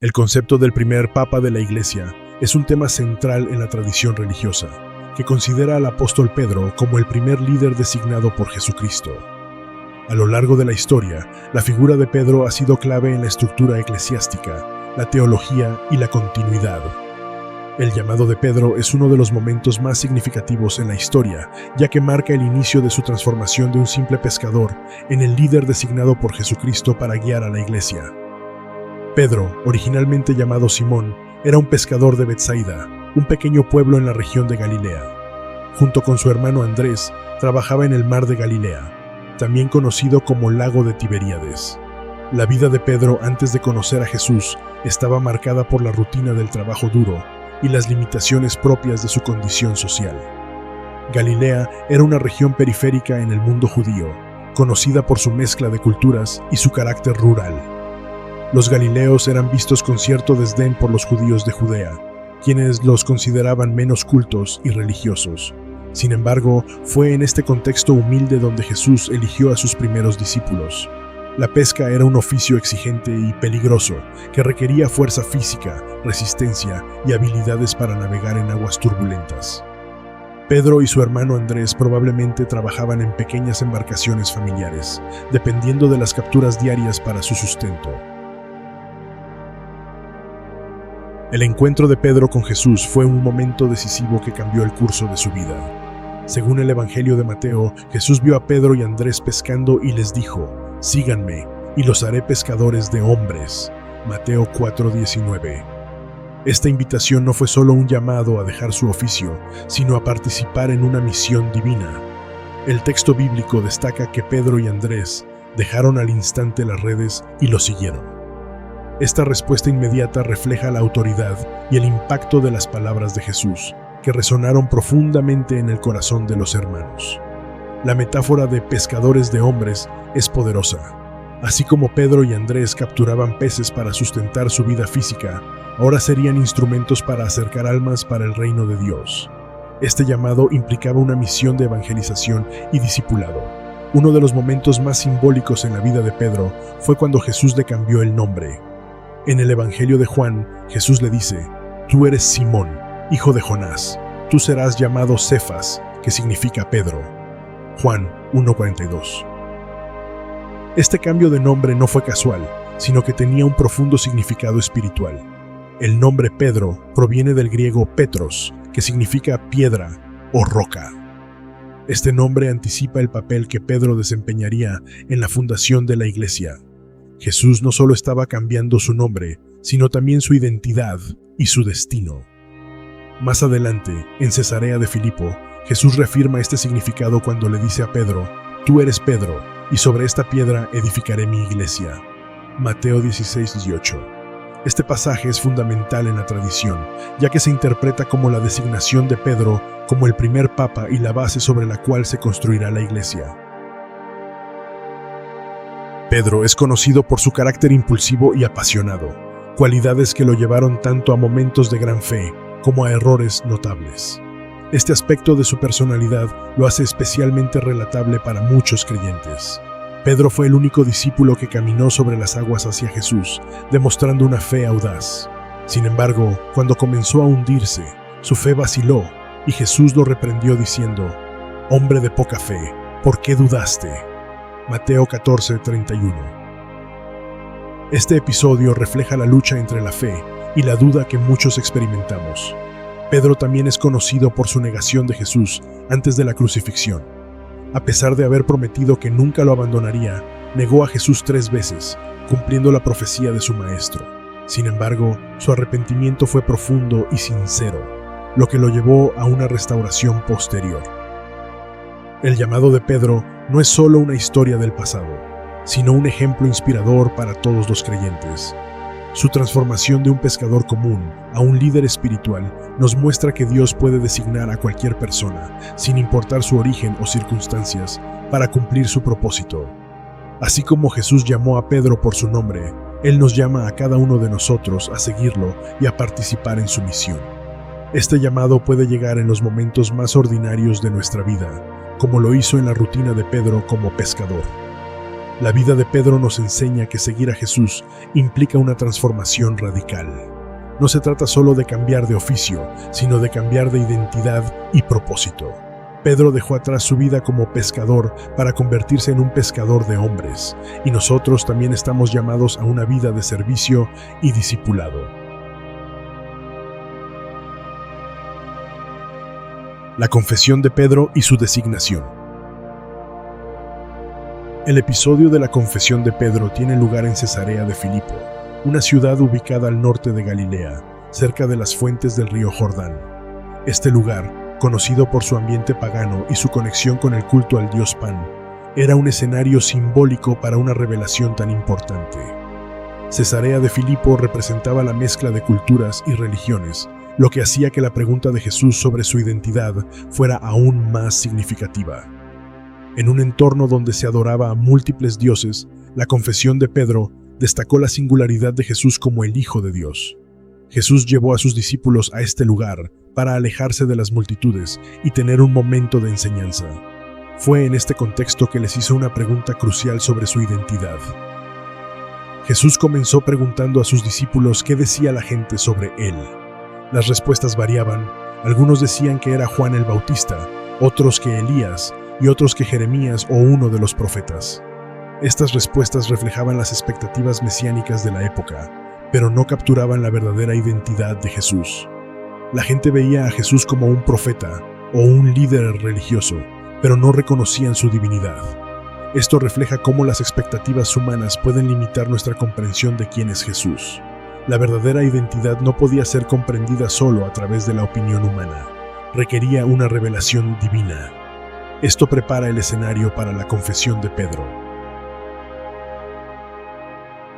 El concepto del primer papa de la Iglesia es un tema central en la tradición religiosa, que considera al apóstol Pedro como el primer líder designado por Jesucristo. A lo largo de la historia, la figura de Pedro ha sido clave en la estructura eclesiástica, la teología y la continuidad. El llamado de Pedro es uno de los momentos más significativos en la historia, ya que marca el inicio de su transformación de un simple pescador en el líder designado por Jesucristo para guiar a la Iglesia. Pedro, originalmente llamado Simón, era un pescador de Betsaida, un pequeño pueblo en la región de Galilea. Junto con su hermano Andrés, trabajaba en el mar de Galilea, también conocido como Lago de Tiberíades. La vida de Pedro antes de conocer a Jesús estaba marcada por la rutina del trabajo duro y las limitaciones propias de su condición social. Galilea era una región periférica en el mundo judío, conocida por su mezcla de culturas y su carácter rural. Los galileos eran vistos con cierto desdén por los judíos de Judea, quienes los consideraban menos cultos y religiosos. Sin embargo, fue en este contexto humilde donde Jesús eligió a sus primeros discípulos. La pesca era un oficio exigente y peligroso, que requería fuerza física, resistencia y habilidades para navegar en aguas turbulentas. Pedro y su hermano Andrés probablemente trabajaban en pequeñas embarcaciones familiares, dependiendo de las capturas diarias para su sustento. El encuentro de Pedro con Jesús fue un momento decisivo que cambió el curso de su vida. Según el Evangelio de Mateo, Jesús vio a Pedro y Andrés pescando y les dijo: «Síganme, y los haré pescadores de hombres». Mateo 4:19. Esta invitación no fue solo un llamado a dejar su oficio, sino a participar en una misión divina. El texto bíblico destaca que Pedro y Andrés dejaron al instante las redes y lo siguieron. Esta respuesta inmediata refleja la autoridad y el impacto de las palabras de Jesús, que resonaron profundamente en el corazón de los hermanos. La metáfora de pescadores de hombres es poderosa. Así como Pedro y Andrés capturaban peces para sustentar su vida física, ahora serían instrumentos para acercar almas para el reino de Dios. Este llamado implicaba una misión de evangelización y discipulado. Uno de los momentos más simbólicos en la vida de Pedro fue cuando Jesús le cambió el nombre. En el Evangelio de Juan, Jesús le dice: «Tú eres Simón, hijo de Jonás, tú serás llamado Cefas», que significa Pedro. Juan 1:42. Este cambio de nombre no fue casual, sino que tenía un profundo significado espiritual. El nombre Pedro proviene del griego Petros, que significa piedra o roca. Este nombre anticipa el papel que Pedro desempeñaría en la fundación de la Iglesia. Jesús no solo estaba cambiando su nombre, sino también su identidad y su destino. Más adelante, en Cesarea de Filipo, Jesús reafirma este significado cuando le dice a Pedro: «Tú eres Pedro, y sobre esta piedra edificaré mi iglesia». Mateo 16:18. Este pasaje es fundamental en la tradición, ya que se interpreta como la designación de Pedro como el primer papa y la base sobre la cual se construirá la iglesia. Pedro es conocido por su carácter impulsivo y apasionado, cualidades que lo llevaron tanto a momentos de gran fe como a errores notables. Este aspecto de su personalidad lo hace especialmente relatable para muchos creyentes. Pedro fue el único discípulo que caminó sobre las aguas hacia Jesús, demostrando una fe audaz. Sin embargo, cuando comenzó a hundirse, su fe vaciló y Jesús lo reprendió diciendo: «Hombre de poca fe, ¿por qué dudaste?». Mateo 14:31. Este episodio refleja la lucha entre la fe y la duda que muchos experimentamos. Pedro también es conocido por su negación de Jesús antes de la crucifixión. A pesar de haber prometido que nunca lo abandonaría, negó a Jesús 3 veces, cumpliendo la profecía de su maestro. Sin embargo, su arrepentimiento fue profundo y sincero, lo que lo llevó a una restauración posterior. El llamado de Pedro no es solo una historia del pasado, sino un ejemplo inspirador para todos los creyentes. Su transformación de un pescador común a un líder espiritual nos muestra que Dios puede designar a cualquier persona, sin importar su origen o circunstancias, para cumplir su propósito. Así como Jesús llamó a Pedro por su nombre, Él nos llama a cada uno de nosotros a seguirlo y a participar en su misión. Este llamado puede llegar en los momentos más ordinarios de nuestra vida, como lo hizo en la rutina de Pedro como pescador. La vida de Pedro nos enseña que seguir a Jesús implica una transformación radical. No se trata solo de cambiar de oficio, sino de cambiar de identidad y propósito. Pedro dejó atrás su vida como pescador para convertirse en un pescador de hombres, y nosotros también estamos llamados a una vida de servicio y discipulado. La confesión de Pedro y su designación. El episodio de la confesión de Pedro tiene lugar en Cesarea de Filipo, una ciudad ubicada al norte de Galilea, cerca de las fuentes del río Jordán. Este lugar, conocido por su ambiente pagano y su conexión con el culto al dios Pan, era un escenario simbólico para una revelación tan importante. Cesarea de Filipo representaba la mezcla de culturas y religiones, lo que hacía que la pregunta de Jesús sobre su identidad fuera aún más significativa. En un entorno donde se adoraba a múltiples dioses, la confesión de Pedro destacó la singularidad de Jesús como el Hijo de Dios. Jesús llevó a sus discípulos a este lugar para alejarse de las multitudes y tener un momento de enseñanza. Fue en este contexto que les hizo una pregunta crucial sobre su identidad. Jesús comenzó preguntando a sus discípulos qué decía la gente sobre él. Las respuestas variaban. Algunos decían que era Juan el Bautista, otros que Elías, y otros que Jeremías o uno de los profetas. Estas respuestas reflejaban las expectativas mesiánicas de la época, pero no capturaban la verdadera identidad de Jesús. La gente veía a Jesús como un profeta o un líder religioso, pero no reconocían su divinidad. Esto refleja cómo las expectativas humanas pueden limitar nuestra comprensión de quién es Jesús. La verdadera identidad no podía ser comprendida solo a través de la opinión humana. Requería una revelación divina. Esto prepara el escenario para la confesión de Pedro.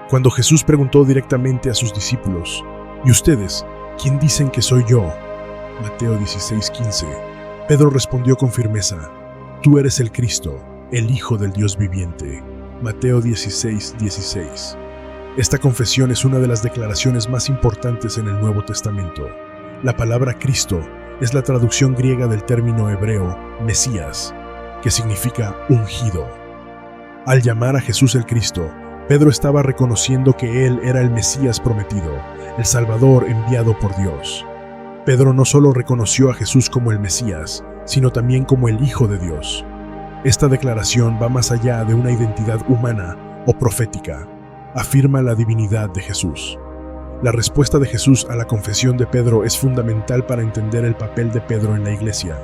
Cuando Jesús preguntó directamente a sus discípulos, ¿y ustedes, quién dicen que soy yo? Mateo 16:15. Pedro respondió con firmeza, tú eres el Cristo, el Hijo del Dios viviente. Mateo 16:16. Esta confesión es una de las declaraciones más importantes en el Nuevo Testamento. La palabra Cristo es la traducción griega del término hebreo Mesías, que significa ungido. Al llamar a Jesús el Cristo, Pedro estaba reconociendo que Él era el Mesías prometido, el Salvador enviado por Dios. Pedro no solo reconoció a Jesús como el Mesías, sino también como el Hijo de Dios. Esta declaración va más allá de una identidad humana o profética. Afirma la divinidad de Jesús. La respuesta de Jesús a la confesión de Pedro es fundamental para entender el papel de Pedro en la iglesia.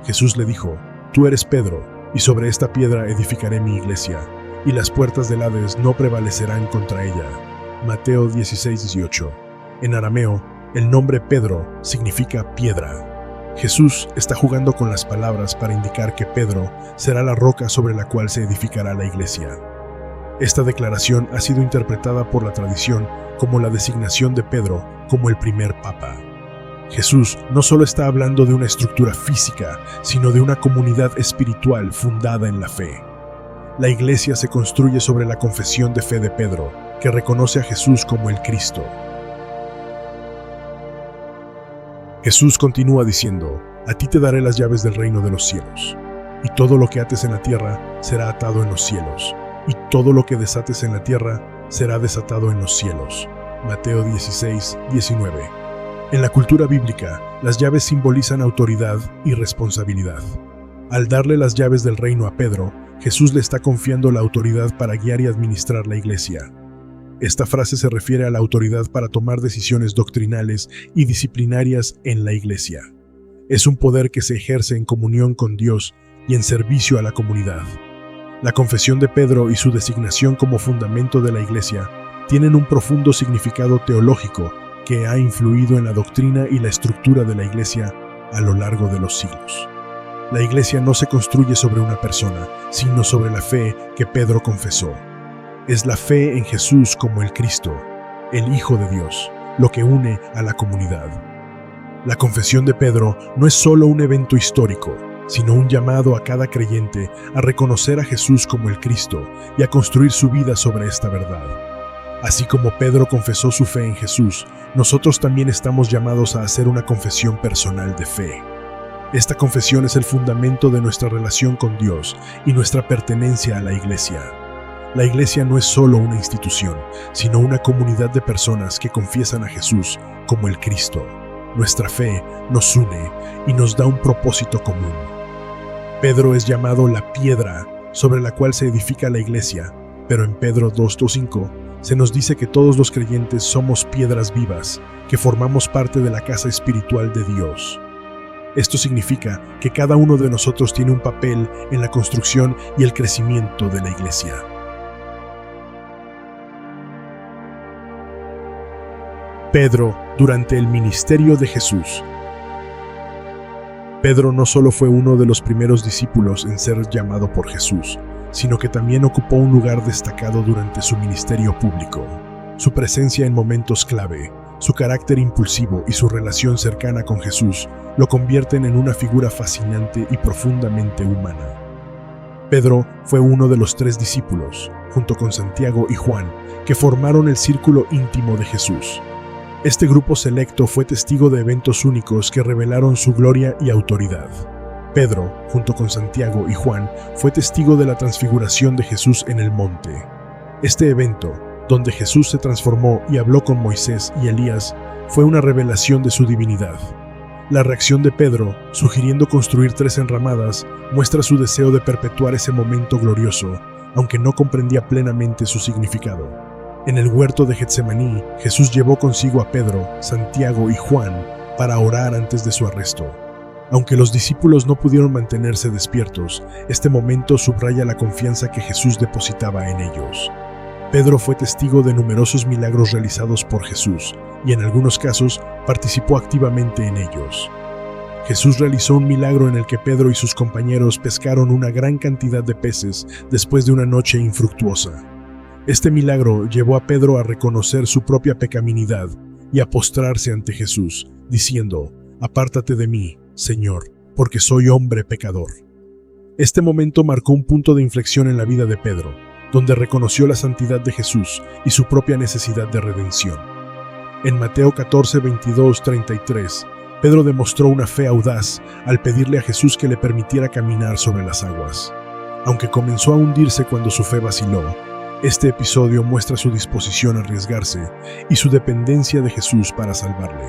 Jesús le dijo, tú eres Pedro, y sobre esta piedra edificaré mi iglesia, y las puertas del Hades no prevalecerán contra ella. Mateo 16:18. En arameo, el nombre Pedro significa piedra. Jesús está jugando con las palabras para indicar que Pedro será la roca sobre la cual se edificará la iglesia. Esta declaración ha sido interpretada por la tradición como la designación de Pedro como el primer papa. Jesús no solo está hablando de una estructura física, sino de una comunidad espiritual fundada en la fe. La iglesia se construye sobre la confesión de fe de Pedro, que reconoce a Jesús como el Cristo. Jesús continúa diciendo, a ti te daré las llaves del reino de los cielos, y todo lo que ates en la tierra será atado en los cielos, y todo lo que desates en la tierra será desatado en los cielos. Mateo 16:19. En la cultura bíblica, las llaves simbolizan autoridad y responsabilidad. Al darle las llaves del reino a Pedro, Jesús le está confiando la autoridad para guiar y administrar la iglesia. Esta frase se refiere a la autoridad para tomar decisiones doctrinales y disciplinarias en la iglesia. Es un poder que se ejerce en comunión con Dios y en servicio a la comunidad. La confesión de Pedro y su designación como fundamento de la iglesia tienen un profundo significado teológico que ha influido en la doctrina y la estructura de la iglesia a lo largo de los siglos. La iglesia no se construye sobre una persona, sino sobre la fe que Pedro confesó. Es la fe en Jesús como el Cristo, el Hijo de Dios, lo que une a la comunidad. La confesión de Pedro no es solo un evento histórico, sino un llamado a cada creyente a reconocer a Jesús como el Cristo y a construir su vida sobre esta verdad. Así como Pedro confesó su fe en Jesús, nosotros también estamos llamados a hacer una confesión personal de fe. Esta confesión es el fundamento de nuestra relación con Dios y nuestra pertenencia a la iglesia. La iglesia no es solo una institución, sino una comunidad de personas que confiesan a Jesús como el Cristo. Nuestra fe nos une y nos da un propósito común. Pedro es llamado la piedra sobre la cual se edifica la iglesia, pero en Pedro 2:5 se nos dice que todos los creyentes somos piedras vivas, que formamos parte de la casa espiritual de Dios. Esto significa que cada uno de nosotros tiene un papel en la construcción y el crecimiento de la iglesia. Pedro durante el ministerio de Jesús. Pedro no solo fue uno de los primeros discípulos en ser llamado por Jesús, sino que también ocupó un lugar destacado durante su ministerio público. Su presencia en momentos clave, su carácter impulsivo y su relación cercana con Jesús lo convierten en una figura fascinante y profundamente humana. Pedro fue uno de los 3 discípulos, junto con Santiago y Juan, que formaron el círculo íntimo de Jesús. Este grupo selecto fue testigo de eventos únicos que revelaron su gloria y autoridad. Pedro, junto con Santiago y Juan, fue testigo de la transfiguración de Jesús en el monte. Este evento, donde Jesús se transformó y habló con Moisés y Elías, fue una revelación de su divinidad. La reacción de Pedro, sugiriendo construir 3 enramadas, muestra su deseo de perpetuar ese momento glorioso, aunque no comprendía plenamente su significado. En el huerto de Getsemaní, Jesús llevó consigo a Pedro, Santiago y Juan para orar antes de su arresto. Aunque los discípulos no pudieron mantenerse despiertos, este momento subraya la confianza que Jesús depositaba en ellos. Pedro fue testigo de numerosos milagros realizados por Jesús y en algunos casos participó activamente en ellos. Jesús realizó un milagro en el que Pedro y sus compañeros pescaron una gran cantidad de peces después de una noche infructuosa. Este milagro llevó a Pedro a reconocer su propia pecaminosidad y a postrarse ante Jesús, diciendo: «Apártate de mí, Señor, porque soy hombre pecador». Este momento marcó un punto de inflexión en la vida de Pedro, donde reconoció la santidad de Jesús y su propia necesidad de redención. En Mateo 14, 22, 33, Pedro demostró una fe audaz al pedirle a Jesús que le permitiera caminar sobre las aguas. Aunque comenzó a hundirse cuando su fe vaciló, este episodio muestra su disposición a arriesgarse y su dependencia de Jesús para salvarle.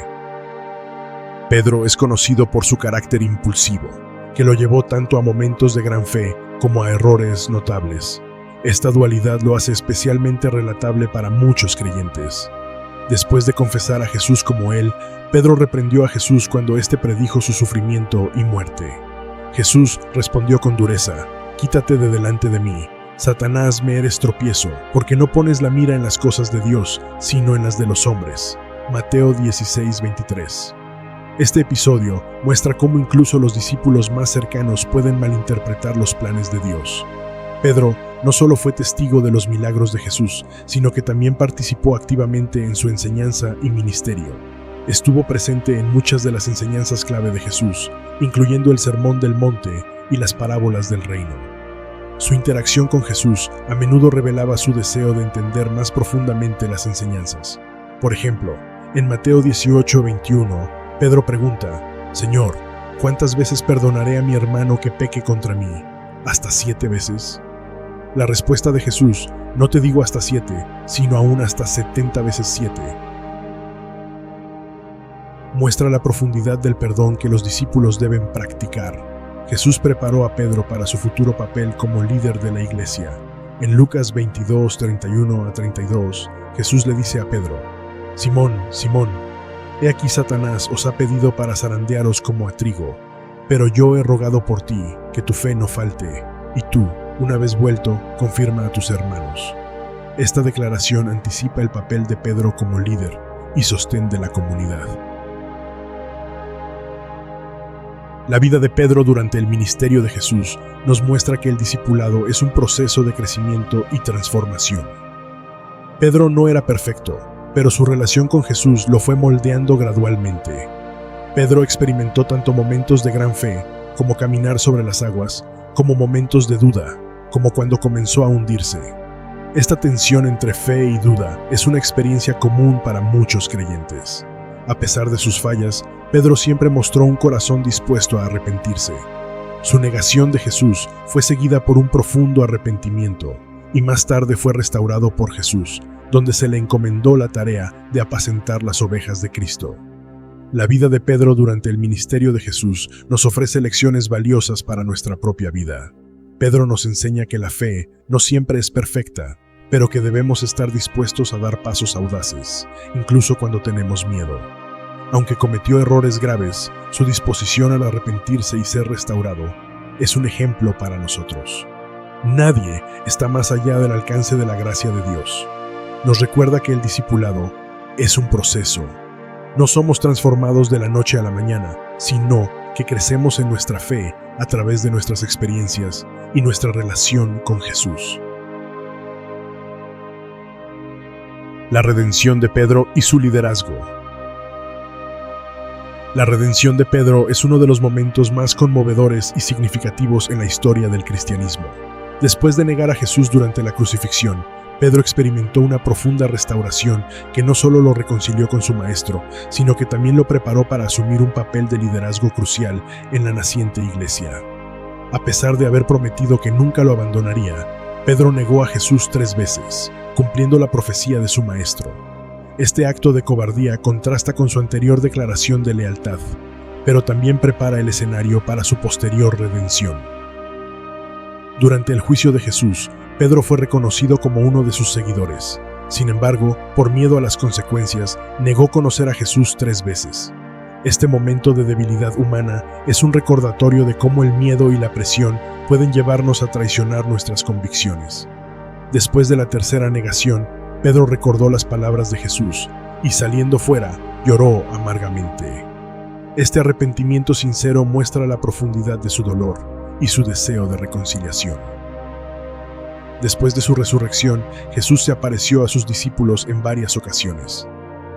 Pedro es conocido por su carácter impulsivo, que lo llevó tanto a momentos de gran fe como a errores notables. Esta dualidad lo hace especialmente relatable para muchos creyentes. Después de confesar a Jesús como Él, Pedro reprendió a Jesús cuando éste predijo su sufrimiento y muerte. Jesús respondió con dureza: «Quítate de delante de mí, Satanás, me eres tropiezo, porque no pones la mira en las cosas de Dios, sino en las de los hombres». Mateo 16, 23. Este episodio muestra cómo incluso los discípulos más cercanos pueden malinterpretar los planes de Dios. Pedro no solo fue testigo de los milagros de Jesús, sino que también participó activamente en su enseñanza y ministerio. Estuvo presente en muchas de las enseñanzas clave de Jesús, incluyendo el Sermón del Monte y las parábolas del reino. Su interacción con Jesús a menudo revelaba su deseo de entender más profundamente las enseñanzas. Por ejemplo, en Mateo 18, 21, Pedro pregunta: «Señor, ¿cuántas veces perdonaré a mi hermano que peque contra mí? ¿Hasta 7 veces?» La respuesta de Jesús: «No te digo hasta 7, sino aún hasta 70 veces 7. Muestra la profundidad del perdón que los discípulos deben practicar. Jesús preparó a Pedro para su futuro papel como líder de la iglesia. En Lucas 22, 31 a 32, Jesús le dice a Pedro: «Simón, Simón, he aquí Satanás os ha pedido para zarandearos como a trigo, pero yo he rogado por ti, que tu fe no falte, y tú, una vez vuelto, confirma a tus hermanos». Esta declaración anticipa el papel de Pedro como líder y sostén de la comunidad. La vida de Pedro durante el ministerio de Jesús nos muestra que el discipulado es un proceso de crecimiento y transformación. Pedro no era perfecto, pero su relación con Jesús lo fue moldeando gradualmente. Pedro experimentó tanto momentos de gran fe, como caminar sobre las aguas, como momentos de duda, como cuando comenzó a hundirse. Esta tensión entre fe y duda es una experiencia común para muchos creyentes. A pesar de sus fallas, Pedro siempre mostró un corazón dispuesto a arrepentirse. Su negación de Jesús fue seguida por un profundo arrepentimiento, y más tarde fue restaurado por Jesús, donde se le encomendó la tarea de apacentar las ovejas de Cristo. La vida de Pedro durante el ministerio de Jesús nos ofrece lecciones valiosas para nuestra propia vida. Pedro nos enseña que la fe no siempre es perfecta, pero que debemos estar dispuestos a dar pasos audaces, incluso cuando tenemos miedo. Aunque cometió errores graves, su disposición al arrepentirse y ser restaurado es un ejemplo para nosotros. Nadie está más allá del alcance de la gracia de Dios. Nos recuerda que el discipulado es un proceso. No somos transformados de la noche a la mañana, sino que crecemos en nuestra fe a través de nuestras experiencias y nuestra relación con Jesús. La redención de Pedro y su liderazgo. La redención de Pedro es uno de los momentos más conmovedores y significativos en la historia del cristianismo. Después de negar a Jesús durante la crucifixión, Pedro experimentó una profunda restauración que no solo lo reconcilió con su maestro, sino que también lo preparó para asumir un papel de liderazgo crucial en la naciente iglesia. A pesar de haber prometido que nunca lo abandonaría, Pedro negó a Jesús 3 veces, cumpliendo la profecía de su maestro. Este acto de cobardía contrasta con su anterior declaración de lealtad, pero también prepara el escenario para su posterior redención. Durante el juicio de Jesús, Pedro fue reconocido como uno de sus seguidores. Sin embargo, por miedo a las consecuencias, negó conocer a Jesús 3 veces. Este momento de debilidad humana es un recordatorio de cómo el miedo y la presión pueden llevarnos a traicionar nuestras convicciones. Después de la tercera negación, Pedro recordó las palabras de Jesús y, saliendo fuera, lloró amargamente. Este arrepentimiento sincero muestra la profundidad de su dolor y su deseo de reconciliación. Después de su resurrección, Jesús se apareció a sus discípulos en varias ocasiones.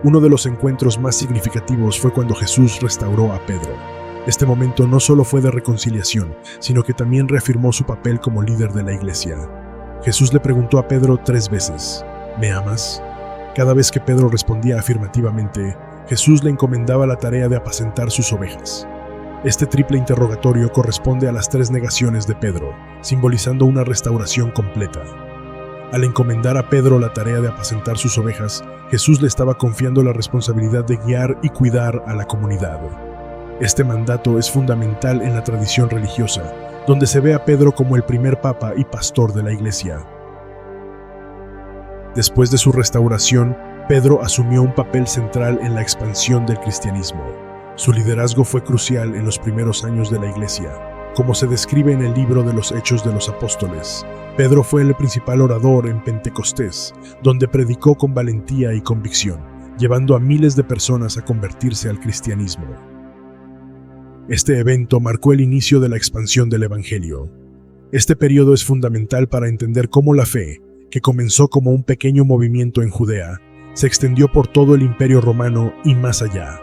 Uno de los encuentros más significativos fue cuando Jesús restauró a Pedro. Este momento no solo fue de reconciliación, sino que también reafirmó su papel como líder de la iglesia. Jesús le preguntó a Pedro 3 veces, ¿me amas? Cada vez que Pedro respondía afirmativamente, Jesús le encomendaba la tarea de apacentar sus ovejas. Este triple interrogatorio corresponde a las 3 negaciones de Pedro, simbolizando una restauración completa. Al encomendar a Pedro la tarea de apacentar sus ovejas, Jesús le estaba confiando la responsabilidad de guiar y cuidar a la comunidad. Este mandato es fundamental en la tradición religiosa, donde se ve a Pedro como el primer papa y pastor de la iglesia. Después de su restauración, Pedro asumió un papel central en la expansión del cristianismo. Su liderazgo fue crucial en los primeros años de la iglesia. Como se describe en el libro de los Hechos de los Apóstoles, Pedro fue el principal orador en Pentecostés, donde predicó con valentía y convicción, llevando a miles de personas a convertirse al cristianismo. Este evento marcó el inicio de la expansión del Evangelio. Este periodo es fundamental para entender cómo la fe, que comenzó como un pequeño movimiento en Judea, se extendió por todo el Imperio Romano y más allá.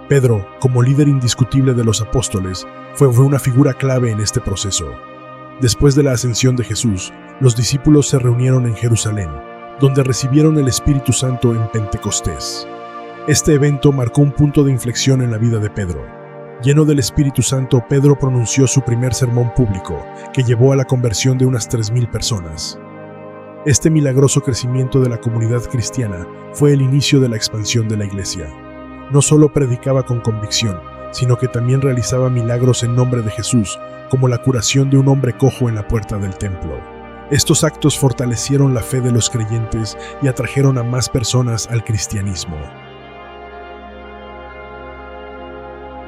Pedro, como líder indiscutible de los apóstoles, fue una figura clave en este proceso. Después de la ascensión de Jesús, los discípulos se reunieron en Jerusalén, donde recibieron el Espíritu Santo en Pentecostés. Este evento marcó un punto de inflexión en la vida de Pedro. Lleno del Espíritu Santo, Pedro pronunció su primer sermón público, que llevó a la conversión de unas 3,000 personas. Este milagroso crecimiento de la comunidad cristiana fue el inicio de la expansión de la iglesia. No solo predicaba con convicción, sino que también realizaba milagros en nombre de Jesús, como la curación de un hombre cojo en la puerta del templo. Estos actos fortalecieron la fe de los creyentes y atrajeron a más personas al cristianismo.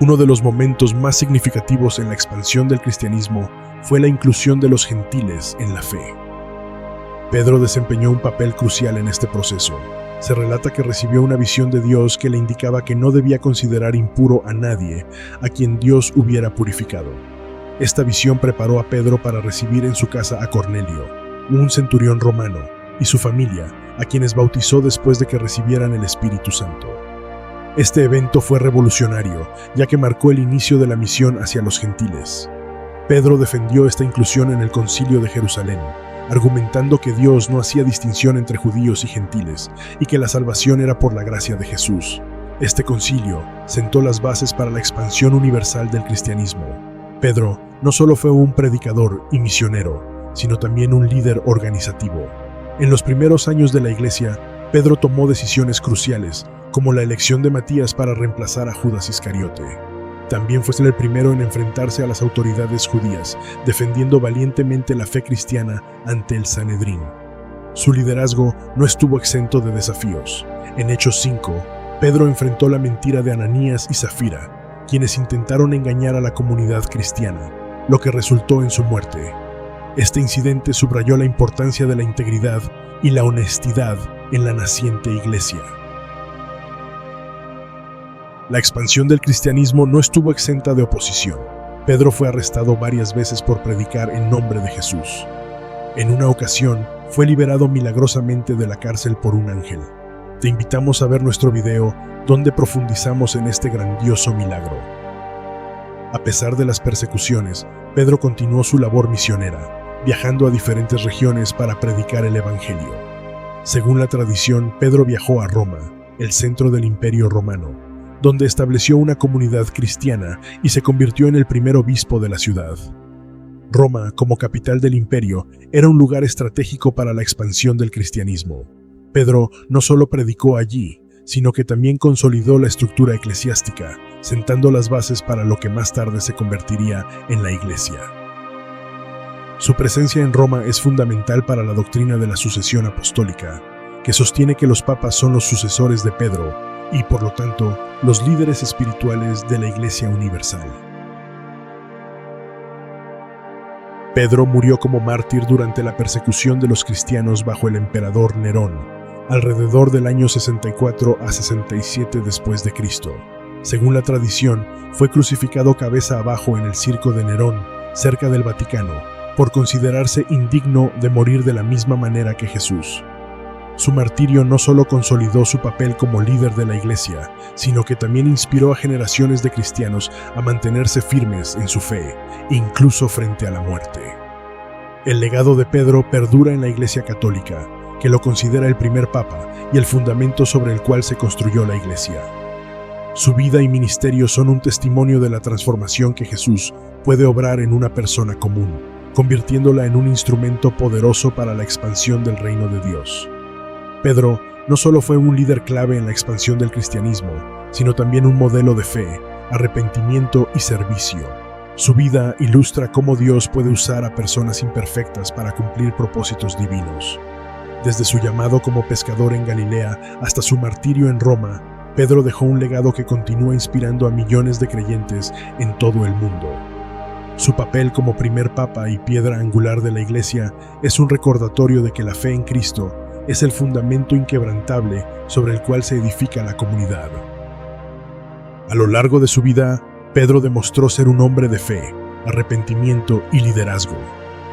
Uno de los momentos más significativos en la expansión del cristianismo fue la inclusión de los gentiles en la fe. Pedro desempeñó un papel crucial en este proceso. Se relata que recibió una visión de Dios que le indicaba que no debía considerar impuro a nadie a quien Dios hubiera purificado. Esta visión preparó a Pedro para recibir en su casa a Cornelio, un centurión romano, y su familia, a quienes bautizó después de que recibieran el Espíritu Santo. Este evento fue revolucionario, ya que marcó el inicio de la misión hacia los gentiles. Pedro defendió esta inclusión en el Concilio de Jerusalén, argumentando que Dios no hacía distinción entre judíos y gentiles, y que la salvación era por la gracia de Jesús. Este concilio sentó las bases para la expansión universal del cristianismo. Pedro no solo fue un predicador y misionero, sino también un líder organizativo. En los primeros años de la iglesia, Pedro tomó decisiones cruciales, como la elección de Matías para reemplazar a Judas Iscariote. También fue el primero en enfrentarse a las autoridades judías, defendiendo valientemente la fe cristiana ante el Sanedrín. Su liderazgo no estuvo exento de desafíos. En Hechos 5, Pedro enfrentó la mentira de Ananías y Zafira, quienes intentaron engañar a la comunidad cristiana, lo que resultó en su muerte. Este incidente subrayó la importancia de la integridad y la honestidad en la naciente iglesia. La expansión del cristianismo no estuvo exenta de oposición. Pedro fue arrestado varias veces por predicar en nombre de Jesús. En una ocasión, fue liberado milagrosamente de la cárcel por un ángel. Te invitamos a ver nuestro video donde profundizamos en este grandioso milagro. A pesar de las persecuciones, Pedro continuó su labor misionera, viajando a diferentes regiones para predicar el evangelio. Según la tradición, Pedro viajó a Roma, el centro del Imperio Romano, donde estableció una comunidad cristiana y se convirtió en el primer obispo de la ciudad. Roma, como capital del imperio, era un lugar estratégico para la expansión del cristianismo. Pedro no solo predicó allí, sino que también consolidó la estructura eclesiástica, sentando las bases para lo que más tarde se convertiría en la Iglesia. Su presencia en Roma es fundamental para la doctrina de la sucesión apostólica, que sostiene que los papas son los sucesores de Pedro y, por lo tanto, los líderes espirituales de la Iglesia universal. Pedro murió como mártir durante la persecución de los cristianos bajo el emperador Nerón, alrededor del año 64 a 67 después de Cristo. Según la tradición, fue crucificado cabeza abajo en el circo de Nerón, cerca del Vaticano, por considerarse indigno de morir de la misma manera que Jesús. Su martirio no solo consolidó su papel como líder de la Iglesia, sino que también inspiró a generaciones de cristianos a mantenerse firmes en su fe, incluso frente a la muerte. El legado de Pedro perdura en la Iglesia Católica, que lo considera el primer papa y el fundamento sobre el cual se construyó la Iglesia. Su vida y ministerio son un testimonio de la transformación que Jesús puede obrar en una persona común, convirtiéndola en un instrumento poderoso para la expansión del reino de Dios. Pedro no solo fue un líder clave en la expansión del cristianismo, sino también un modelo de fe, arrepentimiento y servicio. Su vida ilustra cómo Dios puede usar a personas imperfectas para cumplir propósitos divinos. Desde su llamado como pescador en Galilea hasta su martirio en Roma, Pedro dejó un legado que continúa inspirando a millones de creyentes en todo el mundo. Su papel como primer papa y piedra angular de la Iglesia es un recordatorio de que la fe en Cristo es el fundamento inquebrantable sobre el cual se edifica la comunidad. A lo largo de su vida, Pedro demostró ser un hombre de fe, arrepentimiento y liderazgo,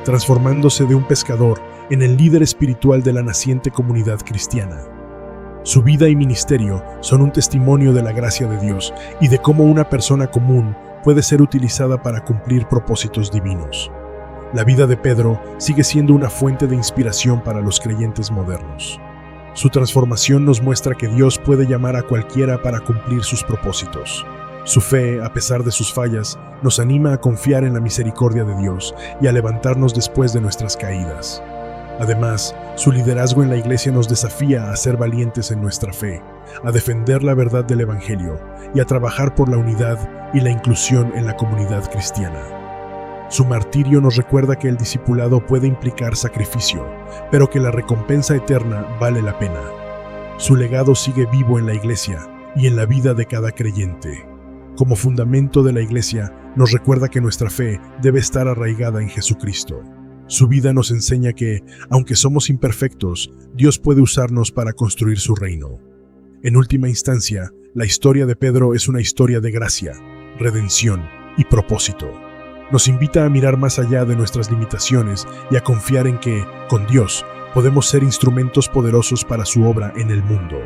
transformándose de un pescador en el líder espiritual de la naciente comunidad cristiana. Su vida y ministerio son un testimonio de la gracia de Dios y de cómo una persona común puede ser utilizada para cumplir propósitos divinos. La vida de Pedro sigue siendo una fuente de inspiración para los creyentes modernos. Su transformación nos muestra que Dios puede llamar a cualquiera para cumplir sus propósitos. Su fe, a pesar de sus fallas, nos anima a confiar en la misericordia de Dios y a levantarnos después de nuestras caídas. Además, su liderazgo en la Iglesia nos desafía a ser valientes en nuestra fe, a defender la verdad del Evangelio y a trabajar por la unidad y la inclusión en la comunidad cristiana. Su martirio nos recuerda que el discipulado puede implicar sacrificio, pero que la recompensa eterna vale la pena. Su legado sigue vivo en la Iglesia y en la vida de cada creyente. Como fundamento de la Iglesia, nos recuerda que nuestra fe debe estar arraigada en Jesucristo. Su vida nos enseña que, aunque somos imperfectos, Dios puede usarnos para construir su reino. En última instancia, la historia de Pedro es una historia de gracia, redención y propósito. Nos invita a mirar más allá de nuestras limitaciones y a confiar en que, con Dios, podemos ser instrumentos poderosos para su obra en el mundo.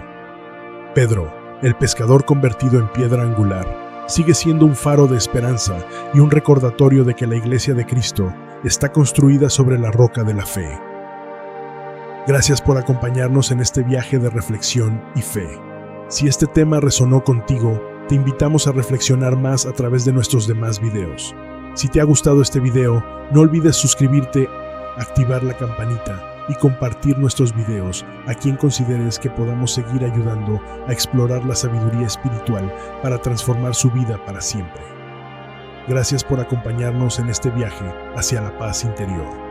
Pedro, el pescador convertido en piedra angular, sigue siendo un faro de esperanza y un recordatorio de que la Iglesia de Cristo está construida sobre la roca de la fe. Gracias por acompañarnos en este viaje de reflexión y fe. Si este tema resonó contigo, te invitamos a reflexionar más a través de nuestros demás videos. Si te ha gustado este video, no olvides suscribirte activar la campanita y compartir nuestros videos a quien consideres que podamos seguir ayudando a explorar la sabiduría espiritual para transformar su vida para siempre. Gracias por acompañarnos en este viaje hacia la paz interior.